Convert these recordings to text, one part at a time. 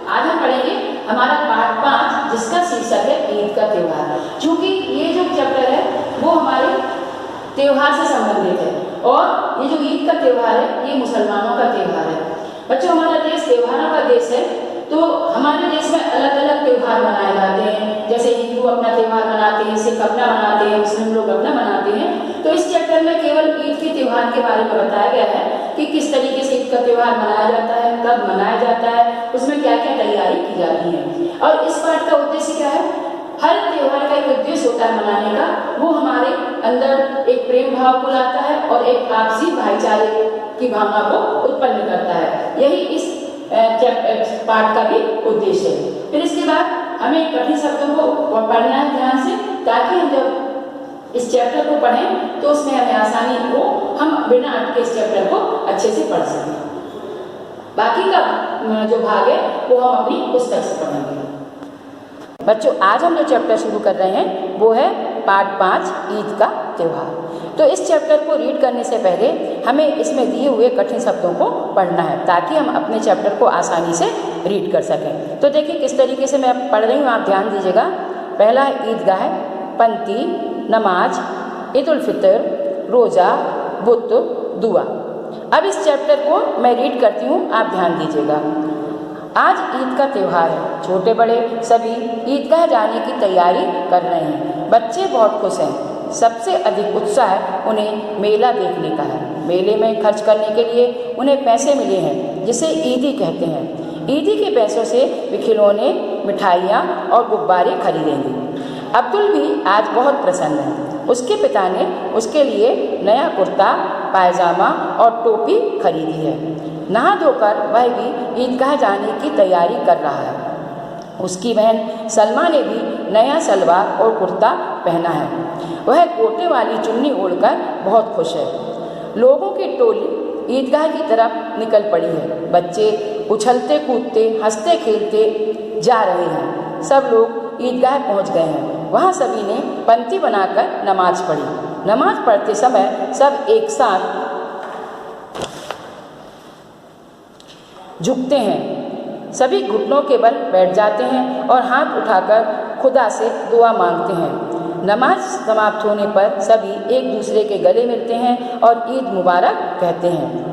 आज हम पढ़ेंगे हमारा पाठ 5 जिसका शीर्षक है ईद का त्योहार। क्योंकि ये जो चैप्टर है वो हमारे त्योहार से संबंधित है और ये जो ईद का त्योहार है ये मुसलमानों का त्योहार है। बच्चों, हमारा देश त्योहारों का देश है, तो हमारे देश में अलग अलग त्योहार मनाए जाते हैं। जैसे हिंदू अपना त्योहार मनाते हैं, सिख अपना मनाते हैं, मुस्लिम लोग अपना मनाते हैं। तो इस चैप्टर में केवल ईद के त्योहार के बारे में बताया गया है कि किस तरीके से ईद का त्योहार मनाया जाता है, कब मनाया जाता है, उसमें क्या क्या तैयारी की जाती है। और इस पाठ का उद्देश्य क्या है? हर त्योहार का एक उद्देश्य होता है मनाने का, वो हमारे अंदर एक प्रेम भाव को लाता है और एक आपसी भाईचारे की भावना को उत्पन्न करता है। यही इस पाठ का भी उद्देश्य है। फिर इसके बाद हमें कठिन शब्दों को पढ़ना है ध्यान से, ताकि हम जब इस चैप्टर को पढ़ें तो उसमें हमें आसानी हो, हम बिना अटके इस चैप्टर को अच्छे से पढ़ सकें। बाकी का जो भाग है वो हम अपनी पुस्तक से पढ़ेंगे। बच्चों, आज हम जो चैप्टर शुरू कर रहे हैं वो है पाठ 5 ईद का त्योहार। तो इस चैप्टर को रीड करने से पहले हमें इसमें दिए हुए कठिन शब्दों को पढ़ना है, ताकि हम अपने चैप्टर को आसानी से रीड कर सकें। तो देखिए किस तरीके से मैं पढ़ रही हूँ, आप ध्यान दीजिएगा। पहला है ईदगाह, पंक्ति, नमाज, ईद उल फितर, रोज़ा, बुत, दुआ। अब इस चैप्टर को मैं रीड करती हूँ, आप ध्यान दीजिएगा। आज ईद का त्योहार है, छोटे बड़े सभी ईदगाह जाने की तैयारी कर रहे हैं। बच्चे बहुत खुश हैं, सबसे अधिक उत्साह उन्हें मेला देखने का है। मेले में खर्च करने के लिए उन्हें पैसे मिले हैं, जिसे ईदी कहते हैं। ईदी के पैसों से वे खिलौने, मिठाइयाँ और गुब्बारे खरीदेंगे। अब्दुल भी आज बहुत प्रसन्न है। उसके पिता ने उसके लिए नया कुर्ता, पायजामा और टोपी खरीदी है। नहा धोकर वह भी ईदगाह जाने की तैयारी कर रहा है। उसकी बहन सलमा ने भी नया सलवार और कुर्ता पहना है। वह गोटे वाली चुन्नी ओढ़कर बहुत खुश है। लोगों की टोली ईदगाह की तरफ निकल पड़ी है। बच्चे उछलते कूदते, हंसते खेलते जा रहे हैं। सब लोग ईदगाह पहुंच गए हैं। वहाँ सभी ने पंक्ति बनाकर नमाज पढ़ी। नमाज पढ़ते समय सब एक साथ झुकते हैं। सभी घुटनों के बल बैठ जाते हैं और हाथ उठाकर खुदा से दुआ मांगते हैं। नमाज समाप्त होने पर सभी एक दूसरे के गले मिलते हैं और ईद मुबारक कहते हैं।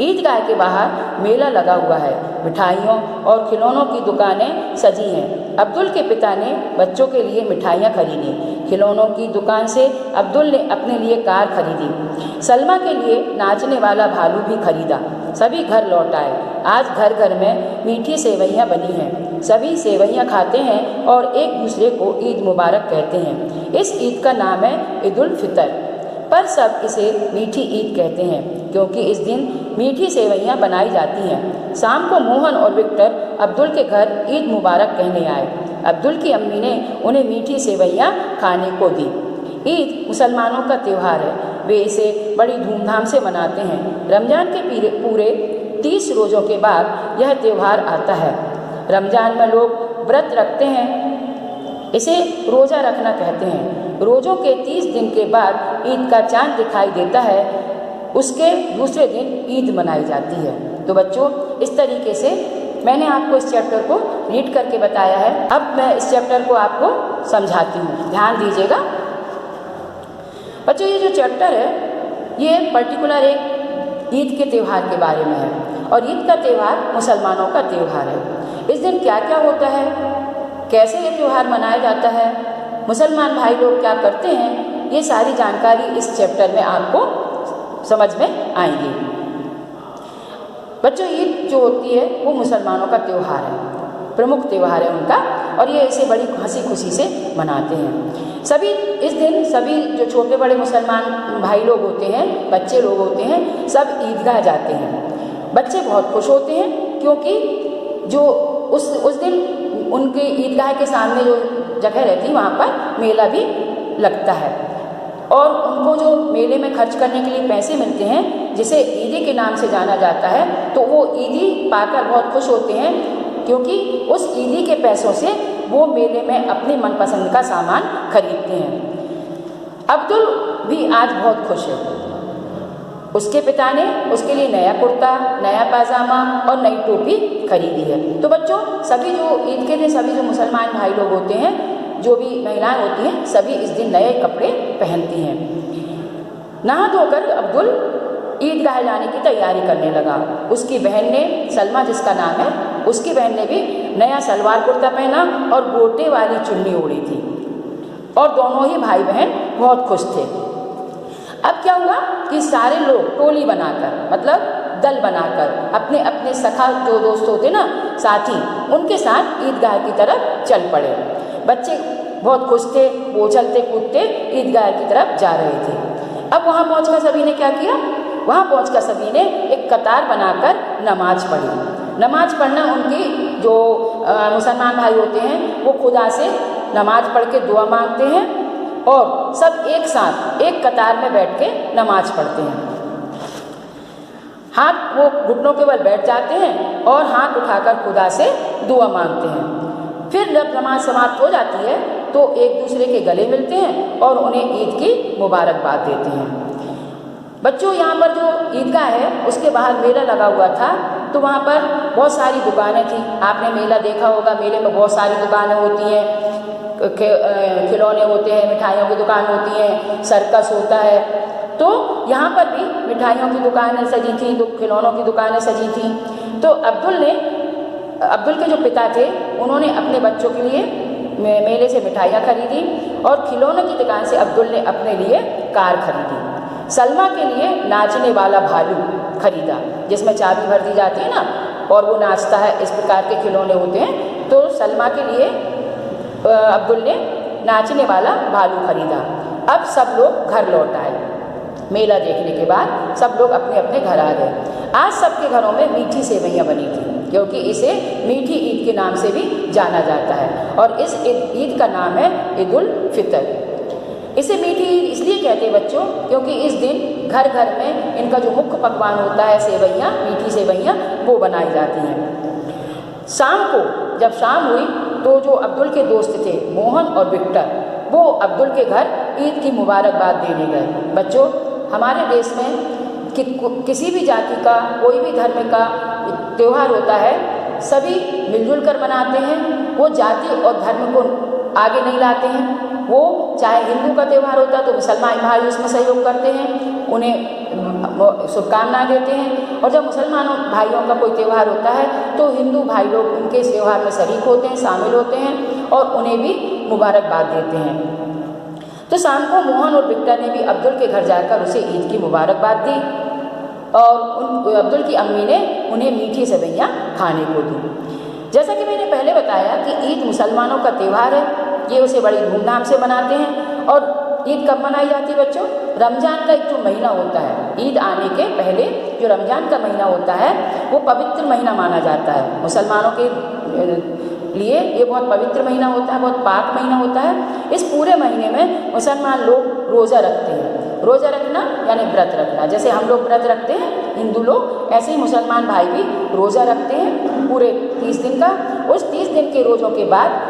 ईदगाह के बाहर मेला लगा हुआ है। मिठाइयों और खिलौनों की दुकानें सजी हैं। अब्दुल के पिता ने बच्चों के लिए मिठाइयाँ खरीदी। खिलौनों की दुकान से अब्दुल ने अपने लिए कार खरीदी। सलमा के लिए नाचने वाला भालू भी खरीदा। सभी घर लौट आए। आज घर घर में मीठी सेवइयाँ बनी हैं। सभी सेवइयाँ खाते हैं और एक दूसरे को ईद मुबारक कहते हैं। इस ईद का नाम है ईद उल फितर, पर सब इसे मीठी ईद कहते हैं, क्योंकि इस दिन मीठी सेवइयाँ बनाई जाती हैं। शाम को मोहन और विक्टर अब्दुल के घर ईद मुबारक कहने आए। अब्दुल की अम्मी ने उन्हें मीठी सेवइयाँ खाने को दी। ईद मुसलमानों का त्यौहार है। वे इसे बड़ी धूमधाम से मनाते हैं। रमज़ान के पूरे 30 रोज़ों के बाद यह त्यौहार आता है। रमज़ान में लोग व्रत रखते हैं, इसे रोज़ा रखना कहते हैं। रोज़ों के 30 दिन के बाद ईद का चाँद दिखाई देता है, उसके दूसरे दिन ईद मनाई जाती है। तो बच्चों, इस तरीके से मैंने आपको इस चैप्टर को रीड करके बताया है। अब मैं इस चैप्टर को आपको समझाती हूँ, ध्यान दीजिएगा। बच्चों, ये जो चैप्टर है ये पर्टिकुलर एक ईद के त्यौहार के बारे में है, और ईद का त्यौहार मुसलमानों का त्यौहार है। इस दिन क्या क्या होता है, कैसे ये त्यौहार मनाया जाता है, मुसलमान भाई लोग क्या करते हैं, ये सारी जानकारी इस चैप्टर में आपको समझ में आएंगी। बच्चों, ईद जो होती है वो मुसलमानों का त्यौहार है, प्रमुख त्यौहार है उनका, और ये इसे बड़ी हंसी खुशी से मनाते हैं। सभी इस दिन सभी जो छोटे बड़े मुसलमान भाई लोग होते हैं, बच्चे लोग होते हैं, सब ईदगाह जाते हैं। बच्चे बहुत खुश होते हैं, क्योंकि जो उस दिन उनके ईदगाह के सामने जो जगह रहती है वहाँ पर मेला भी लगता है, और उनको जो मेले में खर्च करने के लिए पैसे मिलते हैं, जिसे ईदी के नाम से जाना जाता है, तो वो ईदी पाकर बहुत खुश होते हैं, क्योंकि उस ईदी के पैसों से वो मेले में अपनी मनपसंद का सामान खरीदते हैं। अब्दुल भी आज बहुत खुश है। उसके पिता ने उसके लिए नया कुर्ता, नया पाजामा और नई टोपी खरीदी है। तो बच्चों, सभी जो ईद के दिन सभी जो मुसलमान भाई लोग होते हैं, जो भी महिलाएं होती हैं, सभी इस दिन नए कपड़े पहनती हैं। नहा धोकर अब्दुल ईदगाह जाने की तैयारी करने लगा। उसकी बहन ने, सलमा जिसका नाम है, उसकी बहन ने भी नया सलवार कुर्ता पहना और गोटे वाली चुन्नी ओढ़ी थी और दोनों ही भाई बहन बहुत खुश थे। अब क्या हुआ कि सारे लोग टोली बनाकर, मतलब दल बनाकर, अपने अपने सखा जो दोस्त होते ना, साथी, उनके साथ ईदगाह की तरफ चल पड़े। बच्चे बहुत खुश थे, वो चलते कूदते ईदगाह की तरफ जा रहे थे। अब वहाँ पहुँचकर सभी ने क्या किया, वहाँ पहुँचकर सभी ने एक कतार बनाकर नमाज पढ़ी। नमाज पढ़ना उनकी जो मुसलमान भाई होते हैं, वो खुदा से नमाज पढ़ के दुआ मांगते हैं और सब एक साथ एक कतार में बैठ के नमाज पढ़ते हैं। हाथ वो घुटनों के बल बैठ जाते हैं और हाथ उठाकर खुदा से दुआ मांगते हैं। फिर जब नमाज समाप्त हो जाती है तो एक दूसरे के गले मिलते हैं और उन्हें ईद की मुबारकबाद देते हैं। बच्चों, यहाँ पर जो ईदगाह है उसके बाहर मेला लगा हुआ था, तो वहाँ पर बहुत सारी दुकानें थी। आपने मेला देखा होगा, मेले में बहुत सारी दुकानें होती हैं, खिलौने होते हैं, मिठाइयों की दुकान होती है, सर्कस होता है। तो यहाँ पर भी मिठाइयों की दुकानें सजी थी, खिलौनों की दुकानें सजी थी। तो अब्दुल के जो पिता थे, उन्होंने अपने बच्चों के लिए मेले से मिठाइयाँ खरीदी और खिलौनों की दुकान से अब्दुल ने अपने लिए कार खरीदी। सलमा के लिए नाचने वाला भालू खरीदा, जिसमें चाबी भर दी जाती है ना, और वो नाचता है, इस प्रकार के खिलौने होते हैं। तो सलमा के लिए अब्दुल ने नाचने वाला भालू खरीदा। अब सब लोग घर लौट आए। मेला देखने के बाद सब लोग अपने अपने घर आ गए। आज सबके घरों में मीठी सेवइयाँ बनी थी, क्योंकि इसे मीठी ईद के नाम से भी जाना जाता है और इस ईद का नाम है ईद उल फितर। इसे मीठी ईद इसलिए कहते हैं बच्चों, क्योंकि इस दिन घर घर में इनका जो मुख्य पकवान होता है सेवइयाँ, मीठी सेवइयाँ, वो बनाई जाती हैं। शाम को जब शाम हुई तो जो अब्दुल के दोस्त थे, मोहन और विक्टर, वो अब्दुल के घर ईद की मुबारकबाद देने गए। बच्चों, हमारे देश में किसी भी जाति का, कोई भी धर्म का त्यौहार होता है, सभी मिलजुल कर मनाते हैं। वो जाति और धर्म को आगे नहीं लाते हैं। वो चाहे हिंदू का त्यौहार होता है तो मुसलमान भाई उसमें सहयोग करते हैं, उन्हें शुभकामनाएं देते हैं। और जब मुसलमानों भाइयों का कोई त्यौहार होता है तो हिंदू भाई लोग उनके इस त्यौहार में शरीक होते हैं, शामिल होते हैं और उन्हें भी मुबारकबाद देते हैं। तो शाम को मोहन और विक्टर ने भी अब्दुल के घर जाकर उसे ईद की मुबारकबाद दी और अब्दुल की अम्मी ने उन्हें मीठी सेवइयाँ खाने को दी। जैसा कि मैंने पहले बताया कि ईद मुसलमानों का त्यौहार है, ये उसे बड़ी धूमधाम से मनाते हैं। और ईद कब मनाई जाती है बच्चों? रमज़ान का एक जो महीना होता है, ईद आने के पहले जो रमज़ान का महीना होता है, वो पवित्र महीना माना जाता है। मुसलमानों के लिए ये बहुत पवित्र महीना होता है, बहुत पाक महीना होता है। इस पूरे महीने में मुसलमान लोग रोज़ा रखते हैं। रोज़ा रखना यानी व्रत रखना, जैसे हम लोग व्रत रखते हैं हिंदू लोग, ऐसे ही मुसलमान भाई भी रोज़ा रखते हैं पूरे 30 दिन का। उस 30 दिन के रोज़ों के बाद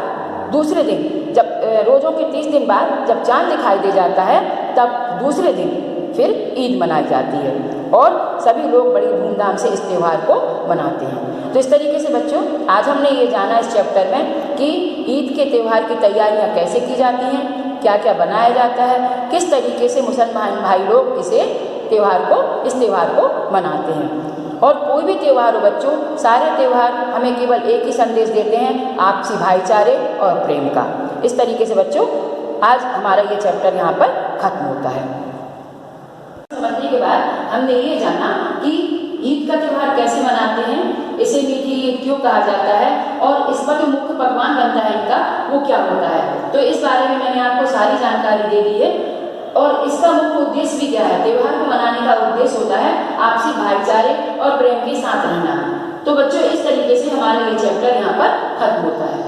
दूसरे दिन, जब रोज़ों के 30 दिन बाद जब चाँद दिखाई दे जाता है, तब दूसरे दिन फिर ईद मनाई जाती है और सभी लोग बड़ी धूमधाम से इस त्यौहार को मनाते हैं। तो इस तरीके से बच्चों, आज हमने ये जाना इस चैप्टर में कि ईद के त्यौहार की तैयारियां कैसे की जाती हैं, क्या क्या बनाया जाता है, किस तरीके से मुसलमान भाई लोग इस त्यौहार को मनाते हैं। और कोई भी त्यौहार हो बच्चों, सारे त्यौहार हमें केवल एक ही संदेश देते हैं, आपसी भाईचारे और प्रेम का। इस तरीके से बच्चों, आज हमारा ये चैप्टर यहाँ पर खत्म होता है। समझने के बाद हमने ये जाना कि ईद का त्यौहार कैसे मनाते हैं, इसे मीठी ईद क्यों कहा जाता है और इस पर जो मुख्य पकवान बनता है इनका, वो क्या होता है। तो इस बारे में मैंने आपको सारी जानकारी दे दी है और इसका मुख्य उद्देश्य भी क्या है। त्यौहार को मनाने का उद्देश्य होता है आपसी भाईचारे और प्रेम के साथ रहना। तो बच्चों, इस तरीके से हमारा ये चैप्टर यहाँ पर खत्म होता है।